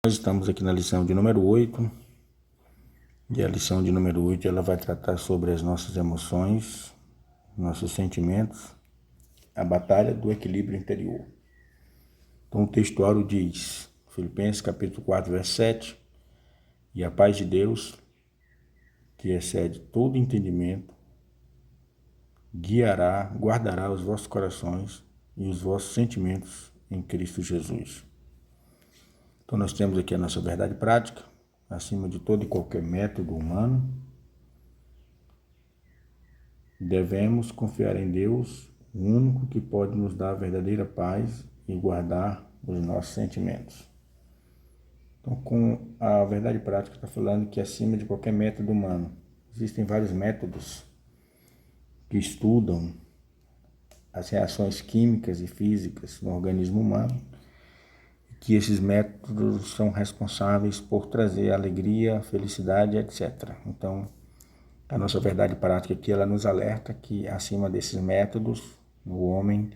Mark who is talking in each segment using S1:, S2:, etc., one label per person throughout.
S1: Nós estamos aqui na lição de número 8, e a lição de número 8 ela vai tratar sobre as nossas emoções, nossos sentimentos, a batalha do equilíbrio interior. Então o textuário diz, Filipenses capítulo 4, verso 7, e a paz de Deus, que excede todo entendimento, guardará os vossos corações e os vossos sentimentos em Cristo Jesus. Então nós temos aqui a nossa verdade prática, acima de todo e qualquer método humano. Devemos confiar em Deus, o único que pode nos dar a verdadeira paz e guardar os nossos sentimentos. Então, com a verdade prática está falando que acima de qualquer método humano, existem vários métodos que estudam as reações químicas e físicas no organismo humano, que esses métodos são responsáveis por trazer alegria, felicidade, etc. Então, a nossa verdade prática aqui, ela nos alerta que acima desses métodos, o homem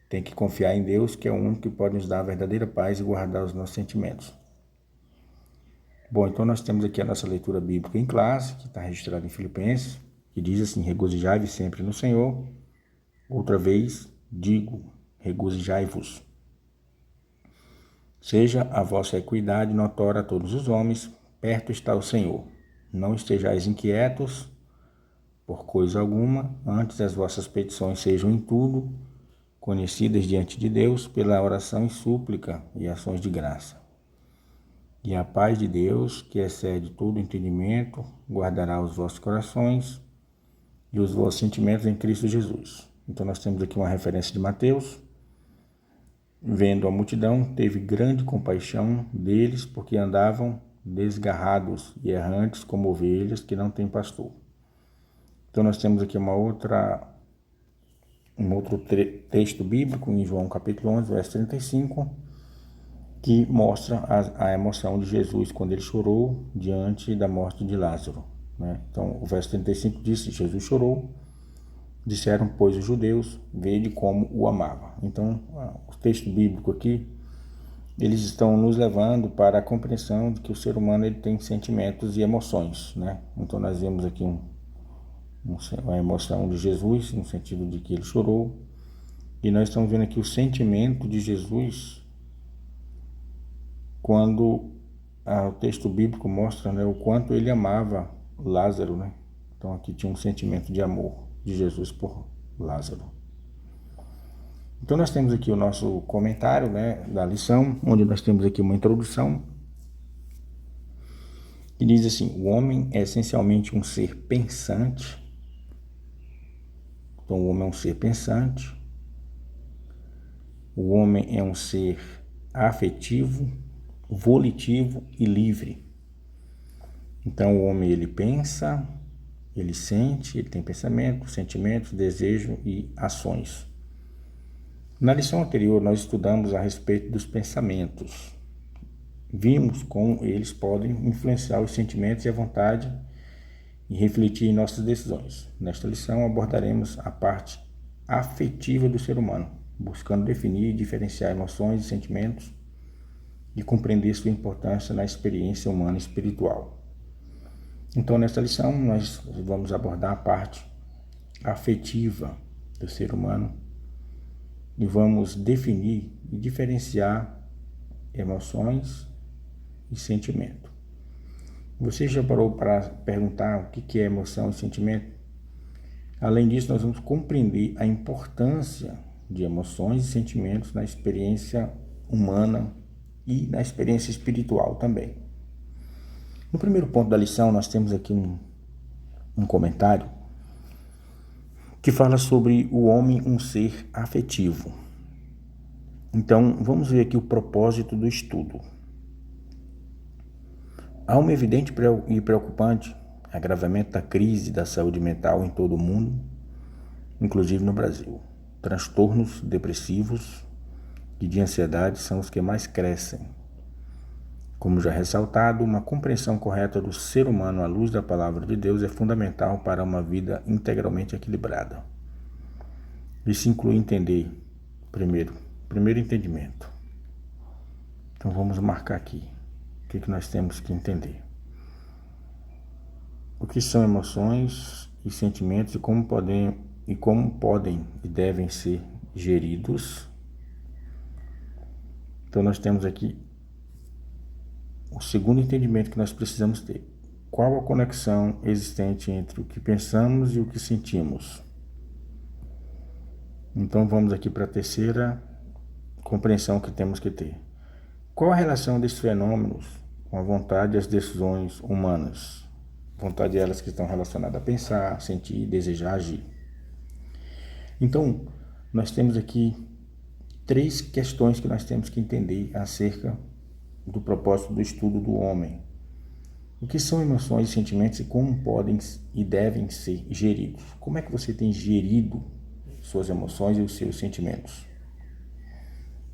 S1: tem que confiar em Deus, que é o único que pode nos dar a verdadeira paz e guardar os nossos sentimentos. Bom, então nós temos aqui a nossa leitura bíblica em classe, que está registrada em Filipenses, que diz assim, regozijai-vos sempre no Senhor. Outra vez digo, regozijai-vos. Seja a vossa equidade notória a todos os homens, perto está o Senhor. Não estejais inquietos por coisa alguma, antes as vossas petições sejam em tudo conhecidas diante de Deus pela oração e súplica e ações de graça. E a paz de Deus, que excede todo entendimento, guardará os vossos corações e os vossos sentimentos em Cristo Jesus. Então nós temos aqui uma referência de Mateus. Vendo a multidão, teve grande compaixão deles, porque andavam desgarrados e errantes como ovelhas que não têm pastor. Então nós temos aqui um outro texto bíblico, em João capítulo 11, verso 35, que mostra a emoção de Jesus quando ele chorou diante da morte de Lázaro, né? Então o verso 35 diz, Jesus chorou. Disseram, pois, os judeus, vede como o amava. Então, o texto bíblico aqui, eles estão nos levando para a compreensão de que o ser humano ele tem sentimentos e emoções, né? Então, nós vemos aqui uma emoção de Jesus, no sentido de que ele chorou, e nós estamos vendo aqui o sentimento de Jesus quando o texto bíblico mostra, né, o quanto ele amava Lázaro, né? Então, aqui tinha um sentimento de amor de Jesus por Lázaro. Então nós temos aqui o nosso comentário, né, da lição, onde nós temos aqui uma introdução que diz assim, o homem é essencialmente um ser pensante. Então o homem é um ser pensante, o homem é um ser afetivo, volitivo e livre. Então o homem ele pensa, ele sente, ele tem pensamento, sentimentos, desejo e ações. Na lição anterior, nós estudamos a respeito dos pensamentos. Vimos como eles podem influenciar os sentimentos e a vontade e refletir em nossas decisões. Nesta lição, abordaremos a parte afetiva do ser humano, buscando definir e diferenciar emoções e sentimentos e compreender sua importância na experiência humana e espiritual. Então, nesta lição, nós vamos abordar a parte afetiva do ser humano e vamos definir e diferenciar emoções e sentimento. Você já parou para perguntar o que é emoção e sentimento? Além disso, nós vamos compreender a importância de emoções e sentimentos na experiência humana e na experiência espiritual também. No primeiro ponto da lição, nós temos aqui um comentário que fala sobre o homem um ser afetivo. Então, vamos ver aqui o propósito do estudo. Há um evidente e preocupante agravamento da crise da saúde mental em todo o mundo, inclusive no Brasil. Transtornos depressivos e de ansiedade são os que mais crescem. Como já ressaltado, uma compreensão correta do ser humano à luz da palavra de Deus é fundamental para uma vida integralmente equilibrada. Isso inclui entender, primeiro entendimento. Então vamos marcar aqui. O que nós temos que entender? O que são emoções e sentimentos e como podem e devem ser geridos. Então nós temos aqui o segundo entendimento que nós precisamos ter. Qual a conexão existente entre o que pensamos e o que sentimos? Então vamos aqui para a terceira compreensão que temos que ter. Qual a relação desses fenômenos com a vontade e as decisões humanas? Vontade é elas que estão relacionadas a pensar, sentir, desejar, agir. Então, nós temos aqui 3 questões que nós temos que entender acerca do propósito do estudo do homem. O que são emoções e sentimentos e como podem e devem ser geridos? Como é que você tem gerido suas emoções e os seus sentimentos?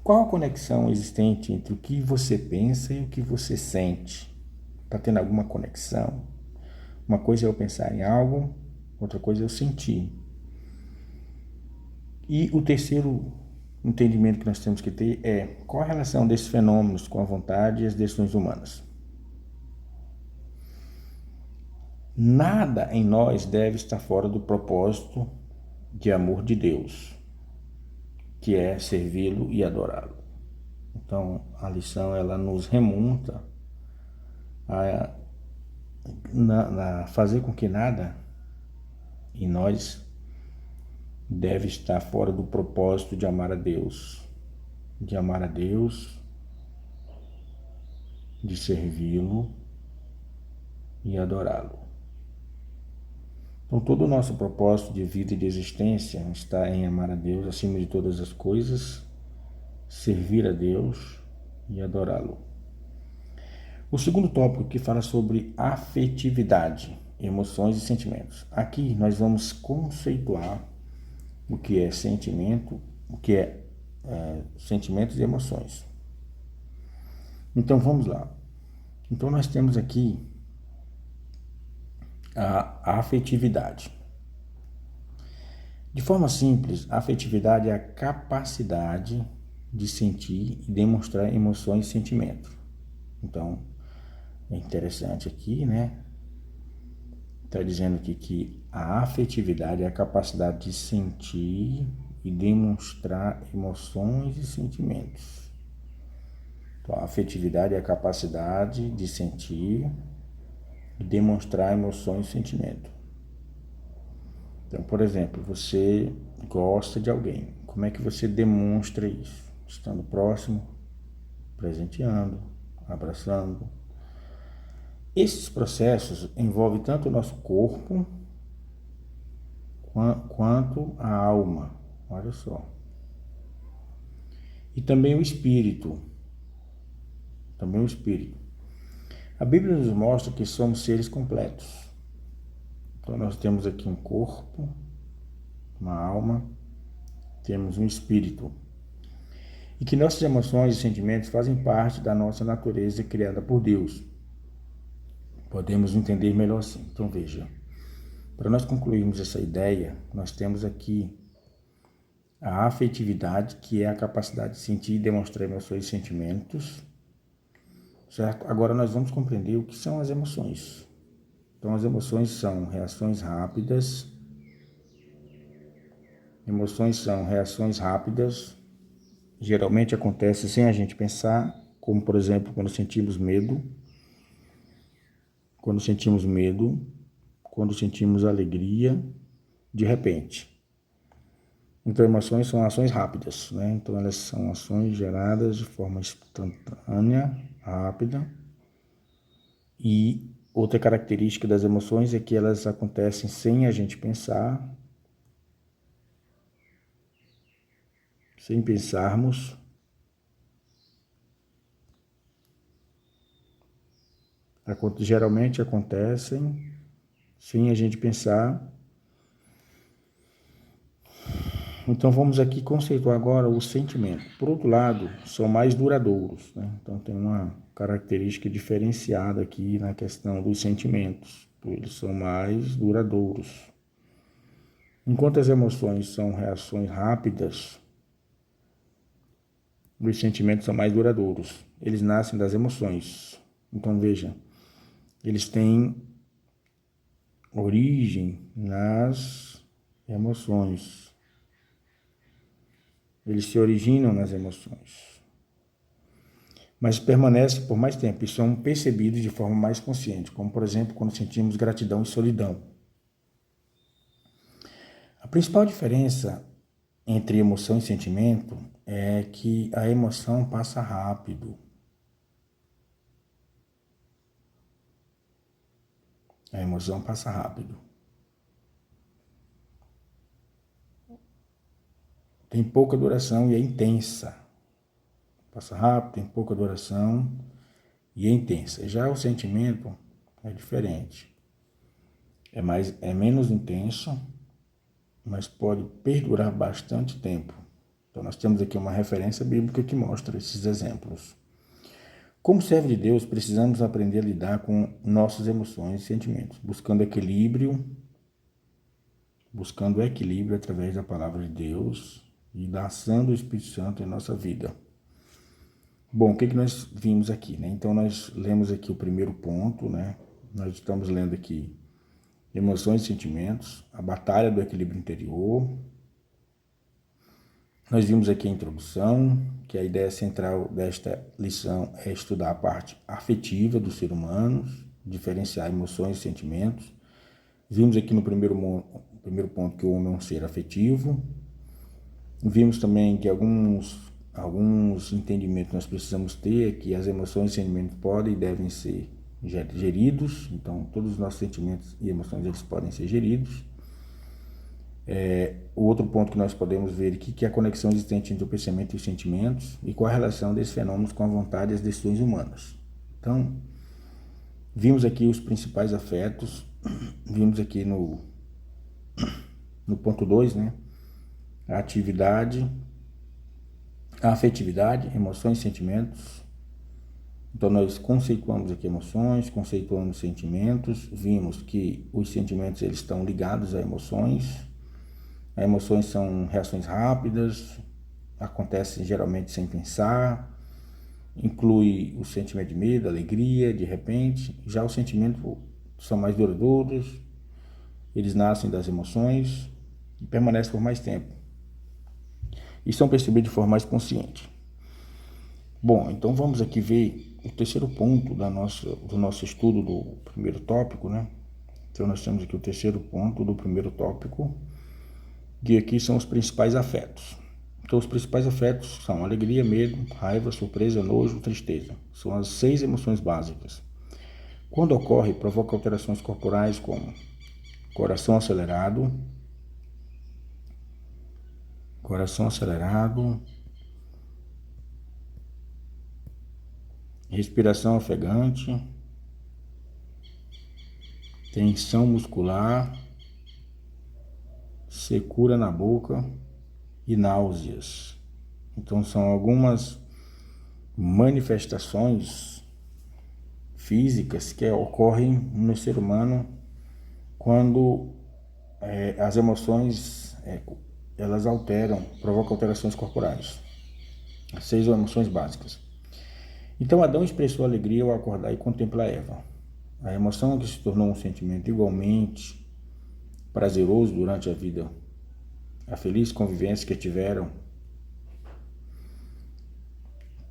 S1: Qual a conexão existente entre o que você pensa e o que você sente? Está tendo alguma conexão? Uma coisa é eu pensar em algo, outra coisa é eu sentir. E o terceiro entendimento que nós temos que ter é qual a relação desses fenômenos com a vontade e as decisões humanas. Nada em nós deve estar fora do propósito de amor de Deus, que é servi-lo e adorá-lo. Então, a lição ela nos remonta a fazer com que nada em nós deve estar fora do propósito de amar a Deus, de servi-lo e adorá-lo. Então, todo o nosso propósito de vida e de existência está em amar a Deus acima de todas as coisas, servir a Deus e adorá-lo. O segundo tópico que fala sobre afetividade, emoções e sentimentos. Aqui nós vamos conceituar o que é sentimento, o que é sentimentos e emoções. Então vamos lá. Então nós temos aqui a afetividade. De forma simples, a afetividade é a capacidade de sentir e demonstrar emoções e sentimentos. Então, é interessante aqui, né? Está dizendo aqui que a afetividade é a capacidade de sentir e demonstrar emoções e sentimentos. Então, a afetividade é a capacidade de sentir e demonstrar emoções e sentimentos. Então, por exemplo, você gosta de alguém. Como é que você demonstra isso? Estando próximo, presenteando, abraçando. Esses processos envolvem tanto o nosso corpo quanto a alma. Olha só. E também o espírito. A Bíblia nos mostra que somos seres completos. Então nós temos aqui um corpo, uma alma, temos um espírito. E que nossas emoções e sentimentos fazem parte da nossa natureza criada por Deus. Podemos entender melhor assim. Então veja, para nós concluirmos essa ideia, nós temos aqui a afetividade, que é a capacidade de sentir e demonstrar emoções e sentimentos. Certo? Agora nós vamos compreender o que são as emoções. Então as emoções são reações rápidas. Geralmente acontecem sem a gente pensar, como por exemplo quando sentimos medo, quando sentimos alegria, de repente. Então emoções são ações rápidas, né? Então elas são ações geradas de forma instantânea, rápida. E outra característica das emoções é que elas acontecem sem a gente pensar, sem pensarmos. Geralmente acontecem sem a gente pensar. Então vamos aqui conceituar agora o sentimento. Por outro lado, são mais duradouros, né? Então tem uma característica diferenciada aqui na questão dos sentimentos. Eles são mais duradouros. Enquanto as emoções são reações rápidas, os sentimentos são mais duradouros. Eles nascem das emoções, Então veja, eles têm origem nas emoções. Eles se originam nas emoções, mas permanecem por mais tempo e são percebidos de forma mais consciente, como por exemplo quando sentimos gratidão e solidão. A principal diferença entre emoção e sentimento é que a emoção passa rápido. A emoção passa rápido. Tem pouca duração e é intensa. Passa rápido, tem pouca duração e é intensa. Já o sentimento é diferente. É menos intenso, mas pode perdurar bastante tempo. Então nós temos aqui uma referência bíblica que mostra esses exemplos. Como servo de Deus, precisamos aprender a lidar com nossas emoções e sentimentos, buscando equilíbrio através da palavra de Deus e da ação do Espírito Santo em nossa vida. Bom, o que nós vimos aqui, né? Então nós lemos aqui o primeiro ponto, né? Nós estamos lendo aqui emoções e sentimentos, a batalha do equilíbrio interior. Nós vimos aqui a introdução, que a ideia central desta lição é estudar a parte afetiva do ser humano, diferenciar emoções e sentimentos. Vimos aqui no primeiro ponto que o homem é um ser afetivo. Vimos também que alguns entendimentos nós precisamos ter, que as emoções e sentimentos podem e devem ser geridos. Então, todos os nossos sentimentos e emoções eles podem ser geridos. O outro ponto que nós podemos ver aqui que é a conexão existente entre o pensamento e os sentimentos e qual a relação desses fenômenos com a vontade e as decisões humanas. Então, vimos aqui os principais afetos, vimos aqui no ponto 2, né? A afetividade, emoções e sentimentos. Então, nós conceituamos aqui emoções, conceituamos sentimentos, vimos que os sentimentos eles estão ligados a emoções. As emoções são reações rápidas, acontecem geralmente sem pensar, inclui o sentimento de medo, alegria, de repente. Já os sentimentos são mais duradouros, eles nascem das emoções e permanecem por mais tempo. E são percebidos de forma mais consciente. Bom, então vamos aqui ver o terceiro ponto do nosso estudo do primeiro tópico, né? Então nós temos aqui o terceiro ponto do primeiro tópico, que aqui são os principais afetos. Então os principais afetos são alegria, medo, raiva, surpresa, nojo, tristeza. São as 6 emoções básicas. Quando ocorre, provoca alterações corporais como coração acelerado, respiração ofegante, tensão muscular, secura na boca e náuseas. Então são algumas manifestações físicas que ocorrem no ser humano quando as emoções elas provocam alterações corporais. As 6 emoções básicas. Então Adão expressou alegria ao acordar e contemplar Eva. A emoção que se tornou um sentimento igualmente prazeroso durante a vida, a feliz convivência que tiveram,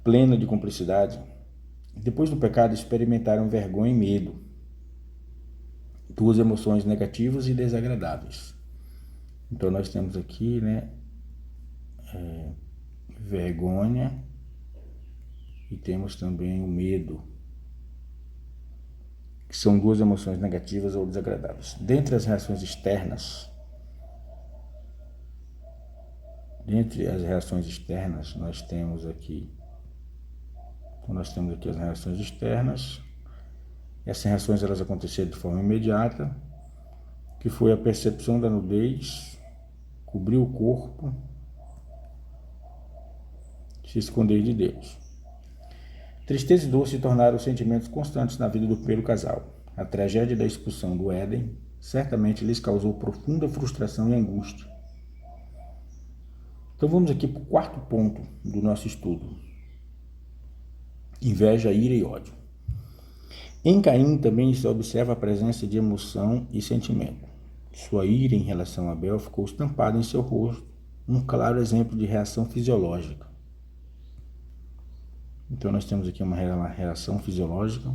S1: plena de cumplicidade. Depois do pecado experimentaram vergonha e medo, 2 emoções negativas e desagradáveis. Então nós temos aqui, né, vergonha e temos também o medo, que são 2 emoções negativas ou desagradáveis. Dentre as reações externas, nós temos aqui as reações externas. Essas reações elas aconteceram de forma imediata, que foi a percepção da nudez, cobrir o corpo, se esconder de Deus. Tristeza e dor se tornaram sentimentos constantes na vida do primeiro casal. A tragédia da expulsão do Éden certamente lhes causou profunda frustração e angústia. Então vamos aqui para o quarto ponto do nosso estudo. Inveja, ira e ódio. Em Caim também se observa a presença de emoção e sentimento. Sua ira em relação a Abel ficou estampada em seu rosto, um claro exemplo de reação fisiológica. Então nós temos aqui uma reação fisiológica.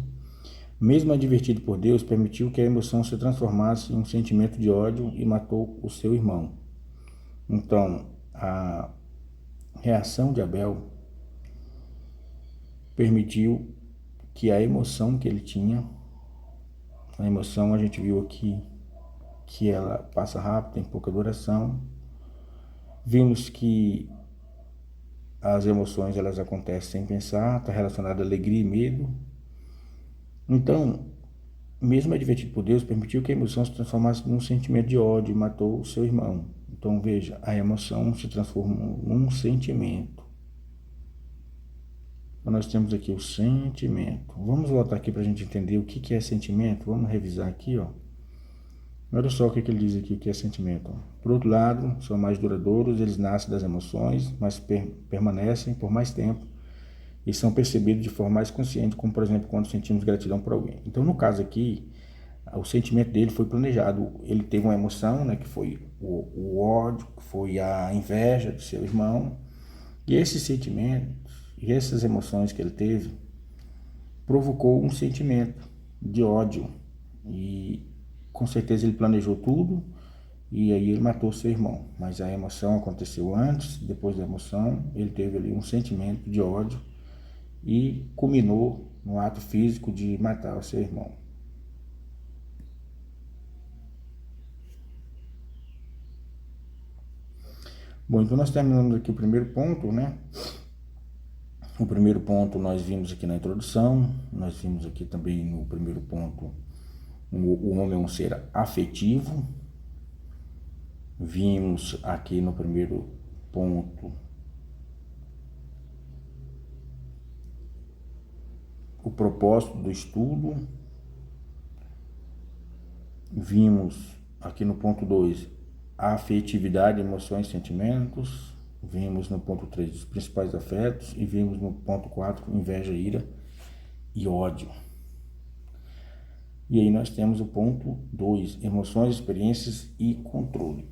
S1: Mesmo advertido por Deus, permitiu que a emoção se transformasse em um sentimento de ódio e matou o seu irmão. Então, a reação de Abel permitiu que a emoção que ele tinha, a emoção a gente viu aqui que ela passa rápido, tem pouca duração. Vimos que as emoções elas acontecem sem pensar, está relacionado a alegria e medo. Então, mesmo advertido por Deus, permitiu que a emoção se transformasse num sentimento de ódio e matou o seu irmão. Então veja, a emoção se transformou num sentimento. Então, nós temos aqui o sentimento. Vamos voltar aqui para a gente entender o que é sentimento. Vamos revisar aqui, ó. Olha só o que ele diz aqui, o que é sentimento. Por outro lado, são mais duradouros, eles nascem das emoções, mas permanecem por mais tempo e são percebidos de forma mais consciente, como por exemplo quando sentimos gratidão por alguém. Então no caso aqui, o sentimento dele foi planejado. Ele teve uma emoção, né, que foi o ódio, que foi a inveja de seu irmão, e esses sentimentos e essas emoções que ele teve provocou um sentimento de ódio, e com certeza ele planejou tudo e aí ele matou seu irmão, mas a emoção aconteceu antes. Depois da emoção ele teve ali um sentimento de ódio e culminou no ato físico de matar o seu irmão. Bom, então nós terminamos aqui o primeiro ponto, né? O primeiro ponto nós vimos aqui na introdução, nós vimos aqui também no primeiro ponto o homem é um ser afetivo. Vimos aqui no primeiro ponto o propósito do estudo. Vimos aqui no ponto 2 a afetividade, emoções e sentimentos. Vimos no ponto 3 os principais afetos e vimos no ponto 4 inveja, ira e ódio. E aí nós temos o ponto 2, emoções, experiências e controle.